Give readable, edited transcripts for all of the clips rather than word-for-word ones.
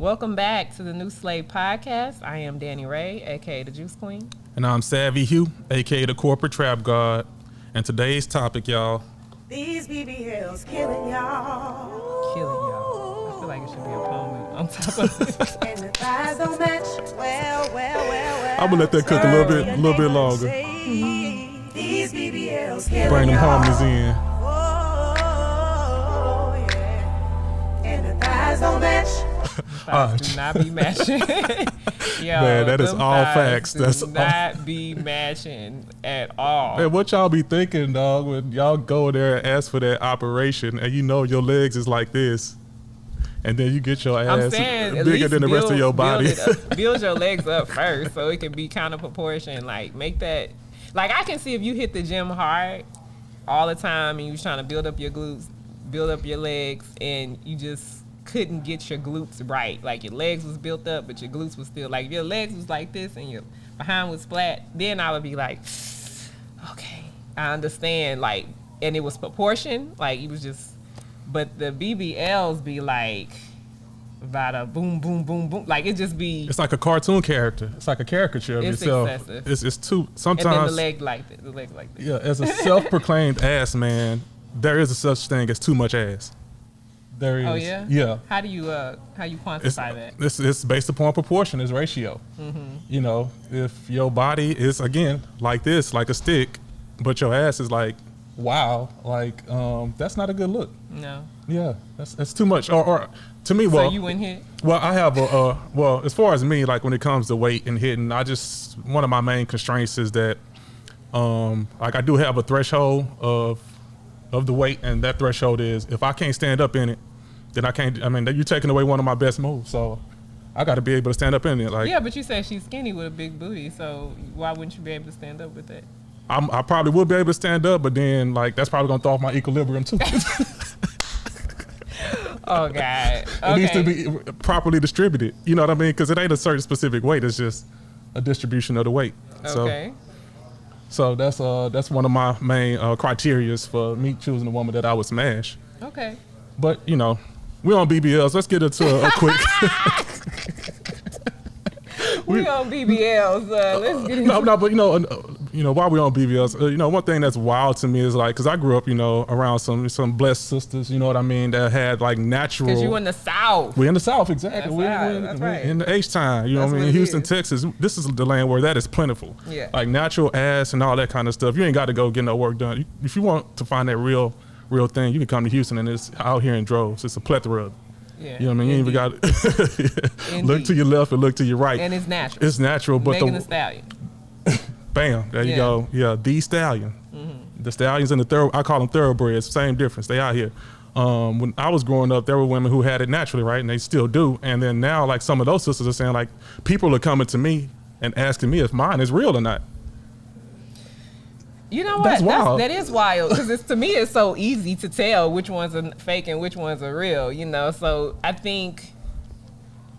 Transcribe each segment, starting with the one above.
Welcome back to the New Slave Podcast. I am Dani Rai, aka the Juice Queen. And I'm Savvi Hue, aka the corporate Trap Gawd. And today's topic, y'all. These BBLs killing y'all. Killing y'all. I feel like it should be a poem on top of it. And the thighs don't match. Well. I'm gonna let that cook a little bit longer. These BBLs killing Bring them y'all. harmonies in. Oh, yeah. And the thighs don't match. Thighs do not be matching. Yo, Man, that is them all thighs facts. do That's not be matching at all. Man, what y'all be thinking, dog, when y'all go there and ask for that operation and you know your legs is like this, and then you get your I'm ass saying, at bigger least than the rest of your body. Build your legs up first so it can be kind of proportion. Like, make that. Like, I can see if you hit the gym hard all the time and you was trying to build up your glutes, build up your legs, and you just couldn't get your glutes right. Like, your legs was built up, but your glutes was still, like, if your legs was like this and your behind was flat, then I would be like, okay, I understand. Like, and it was proportion. Like, it was just, but the BBLs be like, bada boom, boom, boom, boom. Like, it just be. It's like a cartoon character. It's like a caricature of It's yourself. excessive. It's too, sometimes. And then the leg like this. The leg like this. Yeah, as a self-proclaimed ass man, there is a such thing as too much ass. There is. Oh, yeah? Yeah. How you quantify that? It's based upon proportion, it's ratio. Mm-hmm. You know, if your body is, again, like this, like a stick, but your ass is like, wow, like, that's not a good look. No. Yeah, that's too much. Or to me, well. So you wouldn't hit? Well, I have well, as far as me, like when it comes to weight and hitting, one of my main constraints is that, like I do have a threshold of the weight, and that threshold is if I can't stand up in it, then I can't. I mean, you're taking away one of my best moves, so I got to be able to stand up in it. Like, yeah, but you said she's skinny with a big booty, so why wouldn't you be able to stand up with that? I probably would be able to stand up, but then like that's probably gonna throw off my equilibrium too. Oh God! Okay. It needs to be properly distributed. You know what I mean? Because it ain't a certain specific weight. It's just a distribution of the weight. Okay. So that's one of my main criterias for me choosing a woman that I would smash. Okay. But you know, we're on BBLs. Let's get into a quick. we on BBLs. Let's get into No, but you know, while we're on BBLs, you know, one thing that's wild to me is like, cause I grew up, you know, around some blessed sisters, you know what I mean, that had like natural. Cause you in the South. We in the South, exactly. That's right. In the H-time, you know That's what I what mean? it Houston, is. Texas, this is the land where that is plentiful. Yeah. Like natural ass and all that kind of stuff. You ain't got to go get no work done. If you want to find that real thing, you can come to Houston, and it's out here in droves. It's a plethora of it. Yeah. You know what I mean? You ain't even got to look to your left and look to your right. And it's natural. It's natural, but Megan Thee Stallion. Bam, there you Yeah. go. Yeah, the stallion. Mm-hmm. The stallions and I call them thoroughbreds, same difference. They out here. When I was growing up, there were women who had it naturally, right? And they still do. And then now, like some of those sisters are saying, like, people are coming to me and asking me if mine is real or not. You know what? That's wild. That is wild because to me it's so easy to tell which ones are fake and which ones are real. You know, so I think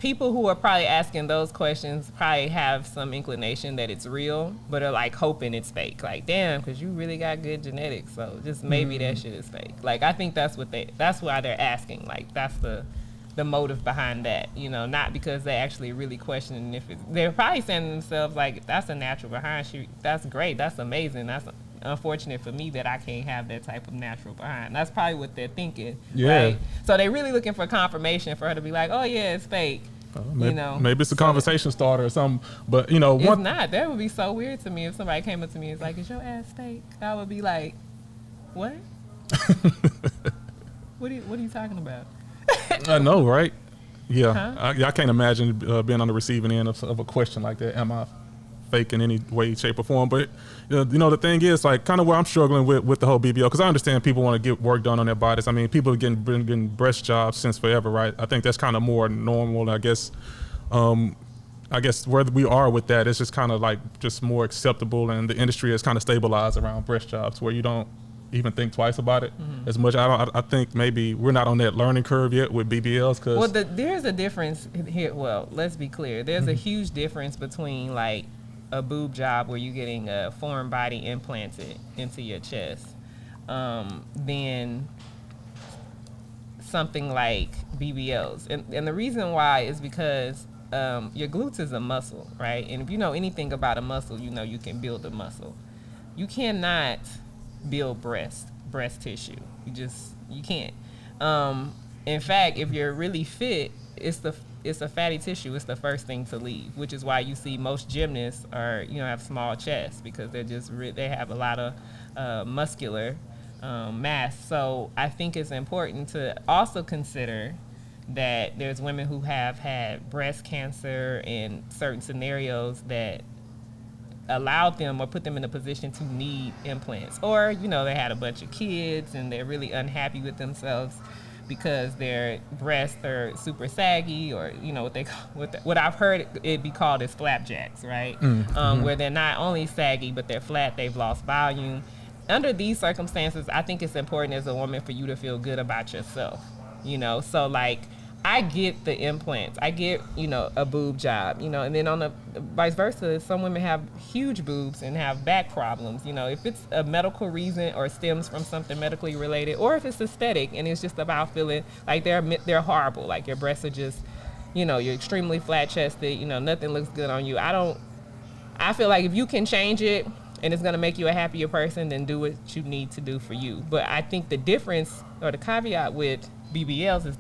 people who are probably asking those questions probably have some inclination that it's real, but are like hoping it's fake. Like, damn, because you really got good genetics, so just maybe that shit is fake. Like, I think that's why they're asking. Like, that's the motive behind that. You know, not because they actually really questioning if they're probably saying to themselves like, that's a natural behind. That's great. That's amazing. That's unfortunate for me that I can't have that type of natural behind. That's probably what they're thinking. Yeah. Right? So they're really looking for confirmation for her to be like, oh yeah, it's fake. Maybe, you know, maybe it's a conversation starter or something. But you know, it's not. That would be so weird to me if somebody came up to me and was like, is your ass fake? I would be like, what? What are you talking about? I know, right? Yeah, Huh? I can't imagine being on the receiving end of a question like that. Am I fake in any way, shape, or form? But you know, the thing is, like, kind of where I'm struggling with the whole BBL, because I understand people want to get work done on their bodies. I mean, people have been getting breast jobs since forever, right? I think that's kind of more normal. I guess where we are with that, it's just kind of like just more acceptable, and the industry has kind of stabilized around breast jobs, where you don't even think twice about it as much. I think maybe we're not on that learning curve yet with BBLs. Cause there's a difference here. Well, let's be clear. There's a huge difference between like a boob job where you're getting a foreign body implanted into your chest, then something like BBLs. And the reason why is because your glutes is a muscle, right? And if you know anything about a muscle, you know you can build a muscle. You cannot build breast tissue. You can't. In fact, if you're really fit, it's a fatty tissue. It's the first thing to leave, which is why you see most gymnasts have small chests, because they have a lot of muscular mass. So I think it's important to also consider that there's women who have had breast cancer in certain scenarios that allowed them or put them in a position to need implants, or they had a bunch of kids and they're really unhappy with themselves because their breasts are super saggy, or what I've heard it be called is flapjacks, right? Where they're not only saggy but they're flat, they've lost volume. Under these circumstances, I think it's important as a woman for you to feel good about yourself, so like I get the implants, I get a boob job, and then on the vice versa, some women have huge boobs and have back problems. If it's a medical reason or stems from something medically related, or if it's aesthetic and it's just about feeling like they're horrible, like your breasts are just you're extremely flat chested, nothing looks good on you. I feel like if you can change it and it's going to make you a happier person, then do what you need to do for you. But I think the difference or the caveat with BBLs is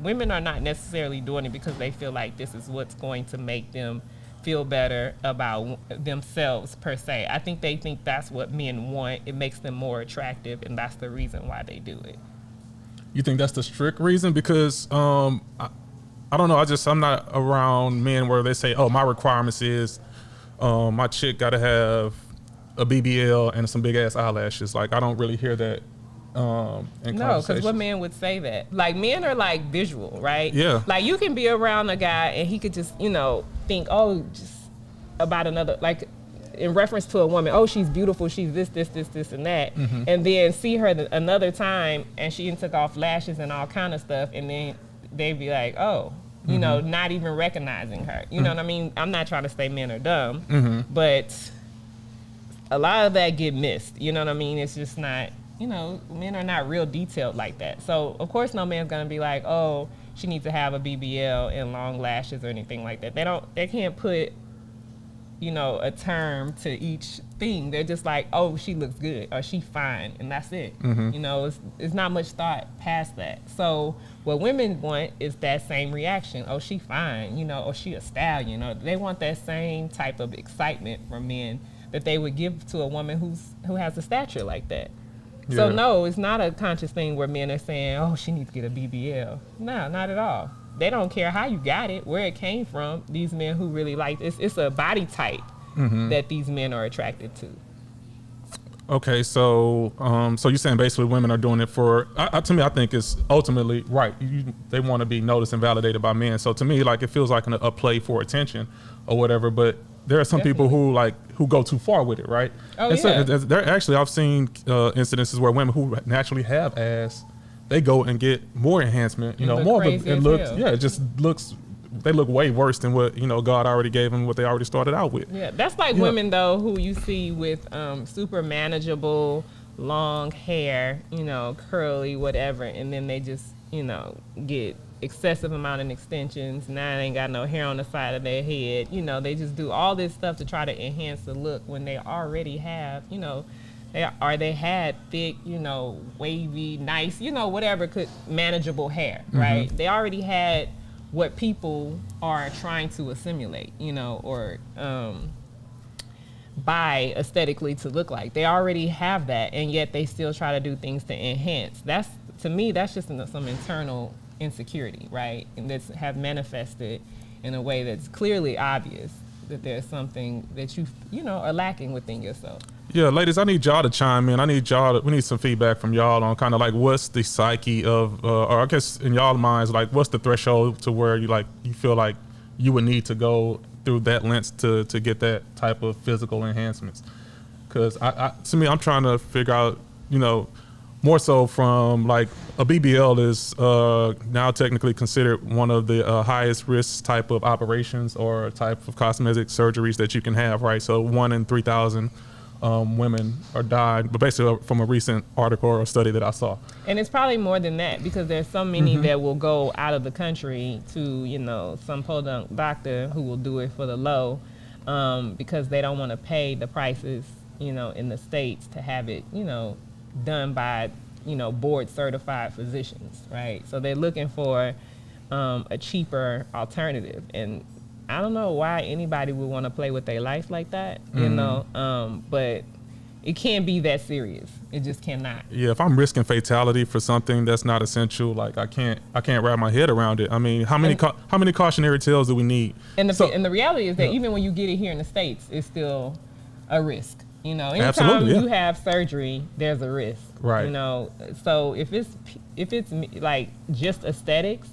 women are not necessarily doing it because they feel like this is what's going to make them feel better about themselves per se. I think they think that's what men want. It makes them more attractive, and that's the reason why they do it. You think that's the strict reason? Because I don't know. I'm not around men where they say, "Oh, my requirements is my chick got to have a BBL and some big ass eyelashes." Like, I don't really hear that. No, because what man would say that? Like, men are like visual, right? Yeah. Like, you can be around a guy and he could just, think, just about another, like, in reference to a woman, oh, she's beautiful, she's this, and that. Mm-hmm. And then see her another time and she took off lashes and all kind of stuff, and then they'd be like, oh, not even recognizing her. You know what I mean? I'm not trying to say men are dumb, but a lot of that get missed. You know what I mean? It's just not... men are not real detailed like that. So, of course, no man's going to be like, oh, she needs to have a BBL and long lashes or anything like that. They can't put, a term to each thing. They're just like, oh, she looks good or she fine, and that's it. It's not much thought past that. So what women want is that same reaction. Oh, she fine, or she a stallion. They want that same type of excitement from men that they would give to a woman who has a stature like that. Yeah. So no, it's not a conscious thing where men are saying, oh, she needs to get a BBL. No, not at all. They don't care how you got it, where it came from. These men who really like it's a body type that these men are attracted to. Okay, so you're saying basically women are doing it for, to me, I think it's ultimately right. They want to be noticed and validated by men. So to me, like, it feels like a play for attention or whatever, but there are some people who go too far with it, right? Oh, and yeah. So there actually, I've seen incidences where women who naturally have ass, they go and get more enhancement, more of it looks, it just looks, they look way worse than what, God already gave them, what they already started out with. Yeah, that's like women, though, who you see with super manageable, long hair, curly, whatever, and then they just, get excessive amount of extensions. Now they ain't got no hair on the side of their head. They just do all this stuff to try to enhance the look when they already have, they had thick, wavy, nice, whatever, manageable hair, right? They already had what people are trying to assimilate, or buy aesthetically to look like. They already have that, and yet they still try to do things to enhance. To me, that's just some internal insecurity, right? And that's have manifested in a way that's clearly obvious that there's something that you are lacking within yourself. Yeah, ladies, I need y'all to chime in. We need some feedback from y'all on kind of like what's the psyche of, or I guess in y'all minds, like what's the threshold to where you feel like you would need to go through that lens to get that type of physical enhancements? Because to me, I'm trying to figure out, more so from like a BBL is now technically considered one of the highest risk type of operations or type of cosmetic surgeries that you can have, right? So 1 in 3,000 women are died, but basically from a recent article or study that I saw. And it's probably more than that because there's so many that will go out of the country to, some podunk doctor who will do it for the low because they don't want to pay the prices, in the States to have it, done by, board certified physicians, right? So they're looking for a cheaper alternative. And I don't know why anybody would want to play with their life like that, but it can't be that serious. It just cannot. Yeah, if I'm risking fatality for something that's not essential, like I can't wrap my head around it. I mean, how many cautionary tales do we need? And the reality is that even when you get it here in the States, it's still a risk. Anytime you have surgery, there's a risk. Right. So if it's like just aesthetics,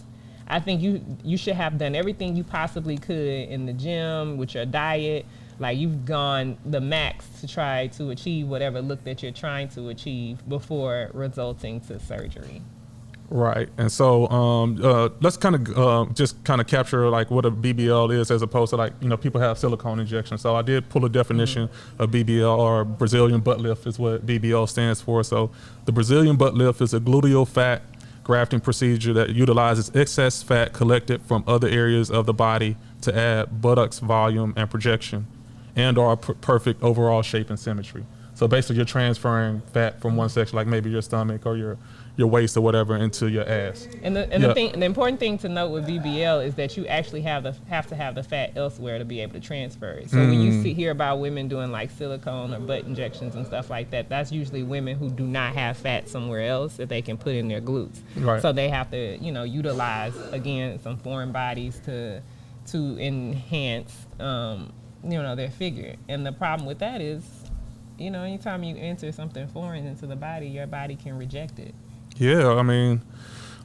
I think you should have done everything you possibly could in the gym with your diet. Like you've gone the max to try to achieve whatever look that you're trying to achieve before resulting to surgery. Right. And so let's kind of just kind of capture like what a BBL is as opposed to like, people have silicone injections. So I did pull a definition of BBL, or Brazilian butt lift is what BBL stands for. So the Brazilian butt lift is a gluteal fat grafting procedure that utilizes excess fat collected from other areas of the body to add buttocks volume and projection and or perfect overall shape and symmetry. So basically you're transferring fat from one section, like maybe your stomach or your waist or whatever, into your ass. And the important thing to note with BBL is that you actually have to have the fat elsewhere to be able to transfer it. So when you hear about women doing like silicone or butt injections and stuff like that, that's usually women who do not have fat somewhere else that they can put in their glutes. Right. So they have to, utilize again some foreign bodies to enhance, their figure. And the problem with that is, anytime you enter something foreign into the body, your body can reject it. Yeah, I mean,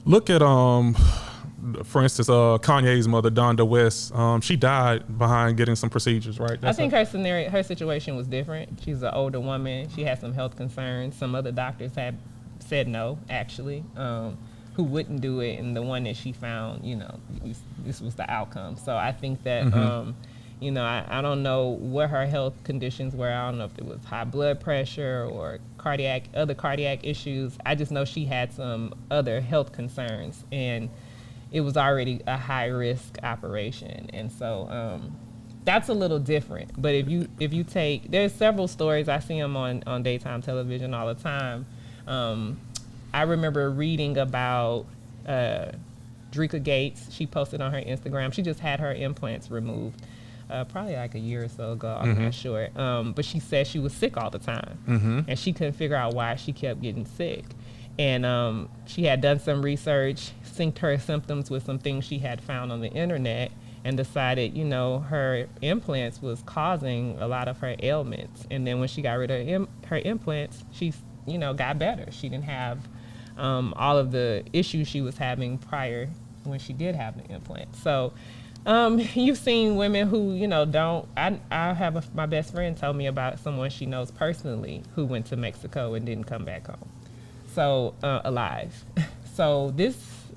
look at for instance, Kanye's mother, Donda West. She died behind getting some procedures, right? I think her situation was different. She's an older woman. She had some health concerns. Some other doctors had said no, actually, who wouldn't do it, and the one that she found, this was the outcome. So I think that. I don't know what her health conditions were. I don't know if it was high blood pressure or other cardiac issues. I just know she had some other health concerns, and it was already a high risk operation. And so that's a little different. But if you take, there's several stories, I see them on daytime television all the time. I remember reading about Drika Gates. She posted on her Instagram. She just had her implants removed. Probably like a year or so ago, I'm not sure. But she said she was sick all the time, and she couldn't figure out why she kept getting sick. And she had done some research, synced her symptoms with some things she had found on the internet, and decided, her implants was causing a lot of her ailments. And then when she got rid of her implants, she, got better. She didn't have all of the issues she was having prior when she did have the implant. So. You've seen women who, don't. I have my best friend told me about someone she knows personally who went to Mexico and didn't come back home, so alive. So this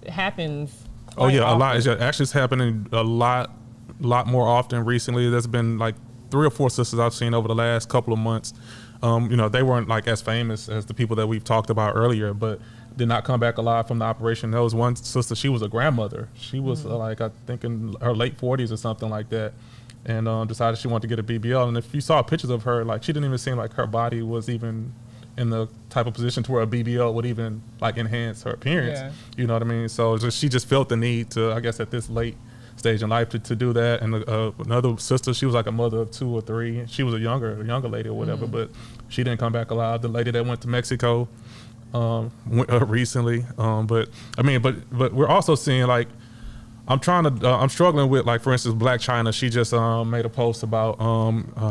happens. Oh yeah, often. a lot. Actually, it's happening a lot more often recently. There's been like 3 or 4 sisters I've seen over the last couple of months. They weren't like as famous as the people that we've talked about earlier, but did not come back alive from the operation. There was one sister, she was a grandmother. She was like, I think in her late 40s or something like that, and decided she wanted to get a BBL. And if you saw pictures of her, like she didn't even seem like her body was even in the type of position to where a BBL would even like enhance her appearance. Yeah. You know what I mean? So she just felt the need to, I guess at this late stage in life to do that. And another sister, she was like a mother of 2 or 3. She was a younger lady or whatever, but she didn't come back alive. The lady that went to Mexico recently, but we're also seeing like I'm struggling with, like, for instance, Black China. She just made a post about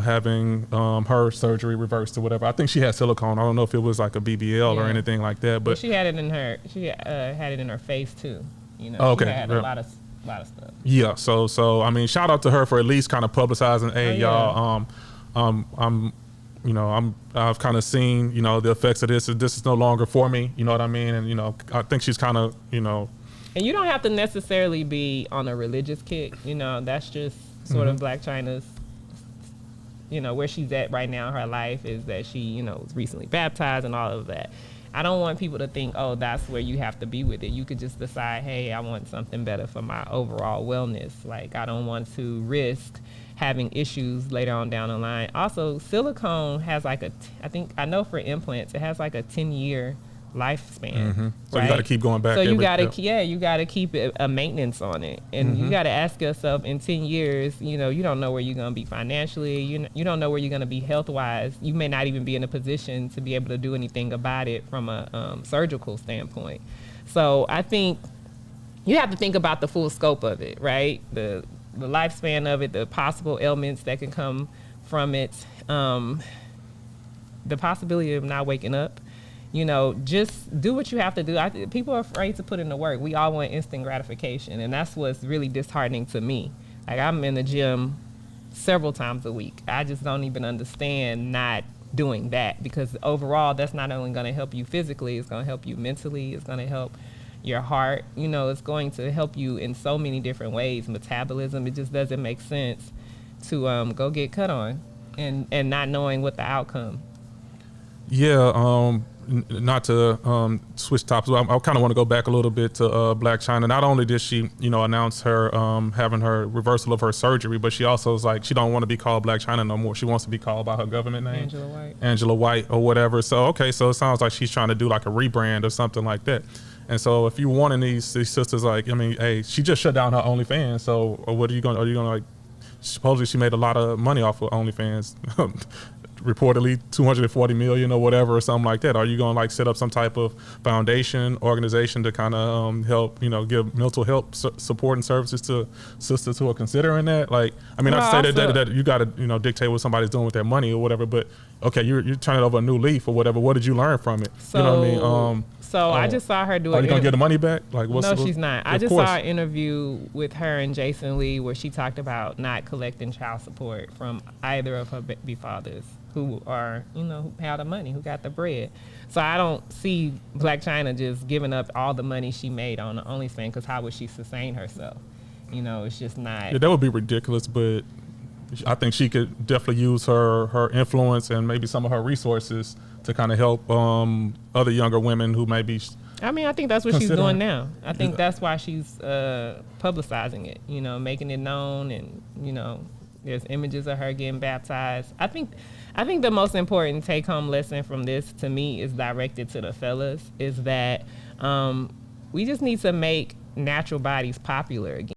having her surgery reversed or whatever. I think she had silicone. I don't know if it was like a BBL or anything like that, but she had it in her. She had it in her face too. Okay. She had a lot of stuff. Yeah. So I mean, shout out to her for at least kind of publicizing. Hey, y'all. I've kind of seen, the effects of this. This is no longer for me. You know what I mean? And, I think she's kind of, And you don't have to necessarily be on a religious kick. That's just sort of Black China's where she's at right now in her life is that she, was recently baptized and all of that. I don't want people to think, oh, that's where you have to be with it. You could just decide, hey, I want something better for my overall wellness. Like, I don't want to risk having issues later on down the line. Also, silicone has like I know for implants, it has like a 10-year lifespan. Mm-hmm. So right? you got to keep going back. So you got to keep a maintenance on it, and Mm-hmm. you got to ask yourself in 10 years, you don't know where you're going to be financially. You don't know where you're going to be health wise. You may not even be in a position to be able to do anything about it from a surgical standpoint. So I think you have to think about the full scope of it, right? The lifespan of it, the possible ailments that can come from it, the possibility of not waking up. Just do what you have to do. People are afraid to put in the work. We all want instant gratification, and that's what's really disheartening to me. Like, I'm in the gym several times a week. I just don't even understand not doing that, because overall, that's not only going to help you physically, it's going to help you mentally, it's going to help your heart. It's going to help you in so many different ways. Metabolism, it just doesn't make sense to go get cut on and not knowing what the outcome. Yeah, not to switch topics, I kind of want to go back a little bit to Blac Chyna. Not only did she, announce her having her reversal of her surgery, but she also was like, she don't want to be called Blac Chyna no more. She wants to be called by her government name, Angela White or whatever. So okay, so it sounds like she's trying to do like a rebrand or something like that. And so if you're wanting these sisters, like, hey, she just shut down her OnlyFans. So what are you going to like? Supposedly she made a lot of money off of OnlyFans. Reportedly 240 million or whatever, or something like that. Are you going to like set up some type of foundation organization to kind of help, give mental health support and services to sisters who are considering that? Like, not to say that you got to, dictate what somebody's doing with their money or whatever, but okay, you're turning over a new leaf or whatever. What did you learn from it? So, you know what I mean? So I just saw her do it. Are you going to get the money back? Like, no, she's not. I just saw an interview with her and Jason Lee where she talked about not collecting child support from either of her fathers who are, who have the money, who got the bread. So I don't see Blac Chyna just giving up all the money she made on the OnlyFans, because how would she sustain herself? It's just not. Yeah, that would be ridiculous, but I think she could definitely use her influence and maybe some of her resources to kind of help other younger women who may be. I think that's what she's doing now. I think that's why she's publicizing it, making it known, and, there's images of her getting baptized. I think the most important take-home lesson from this, to me, is directed to the fellas, is that we just need to make natural bodies popular again.